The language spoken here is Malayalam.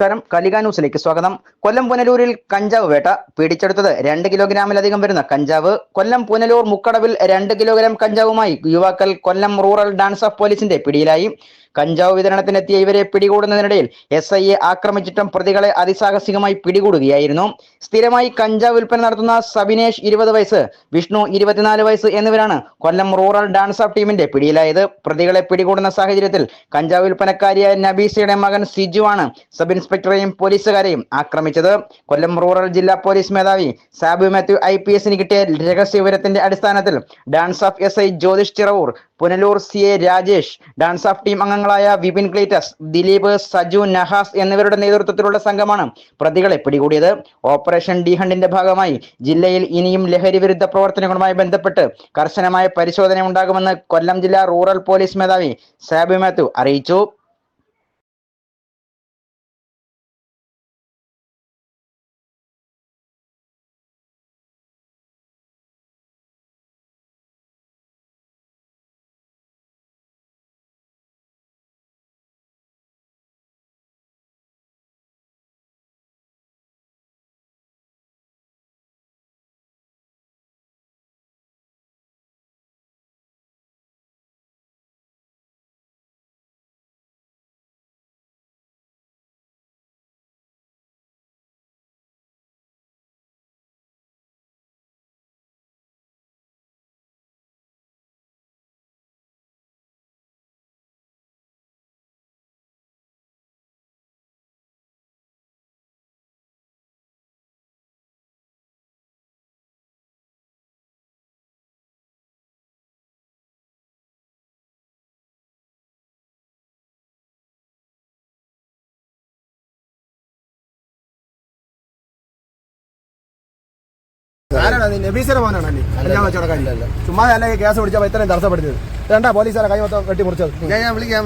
നമസ്കാരം. കലിക ന്യൂസിലേക്ക് സ്വാഗതം. കൊല്ലം പുനലൂരിൽ കഞ്ചാവ് വേട്ട. പിടിച്ചെടുത്തത് 2 കിലോഗ്രാമിലധികം വരുന്ന കഞ്ചാവ്. കൊല്ലം പുനലൂർ മുക്കടവിൽ 2 കിലോഗ്രാം കഞ്ചാവുമായി യുവാക്കൾ കൊല്ലം റൂറൽ ഡാൻസ് ഓഫ് പോലീസിന്റെ പിടിയിലായി. കഞ്ചാവ് വിതരണത്തിനെത്തിയ ഇവരെ പിടികൂടുന്നതിനിടയിൽ SIയെ ആക്രമിച്ചിട്ടും പ്രതികളെ അതിസാഹസികമായി പിടികൂടുകയായിരുന്നു. സ്ഥിരമായി കഞ്ചാവ് വിൽപ്പന നടത്തുന്ന സബിനേഷ് 20 വയസ്സ്, വിഷ്ണു 24 വയസ്സ് എന്നിവരാണ് കൊല്ലം റൂറൽ ഡാൻസ് ഓഫ് ടീമിന്റെ പിടിയിലായത്. പ്രതികളെ പിടികൂടുന്ന സാഹചര്യത്തിൽ കഞ്ചാവ് വിൽപ്പനക്കാരിയായ നബീസയുടെ മകൻ സിജു ആണ് സബ് ഇൻസ്പെക്ടറെയും പോലീസുകാരെയും ആക്രമിച്ചത്. കൊല്ലം റൂറൽ ജില്ലാ പോലീസ് മേധാവി സാബു മാത്യു IPSന് കിട്ടിയ രഹസ്യ വിവരത്തിന്റെ അടിസ്ഥാനത്തിൽ dance of SI Jyothish Chiravoor, Punalur CA Rajesh, dance of team അംഗങ്ങളായ വിപിൻ ക്ലീറ്റസ്, ദിലീപ്, സജു, നഹാസ് എന്നിവരുടെ നേതൃത്വത്തിലുള്ള സംഘമാണ് പ്രതികളെ പിടികൂടിയത്. ഓപ്പറേഷൻ ഡി ഹണ്ടിന്റെ ഭാഗമായി ജില്ലയിൽ ഇനിയും ലഹരി വിരുദ്ധ പ്രവർത്തനങ്ങളുമായി ബന്ധപ്പെട്ട് കർശനമായ പരിശോധന ഉണ്ടാകുമെന്ന് കൊല്ലം ജില്ലാ റൂറൽ പോലീസ് മേധാവി സാബു മാത്യു അറിയിച്ചു. നബീസിന്റെ മോനാണ് ചുമ്മാ അല്ലെങ്കിൽ കേസ് പിടിച്ചപ്പോൾ ഇത്രയും തടസ്സപ്പെടുത്തിയത്. രണ്ടാ പോലീസുകാരെ കൈ മൊത്തം വെട്ടി മുറിച്ചത്. ഞാൻ വിളിക്കാം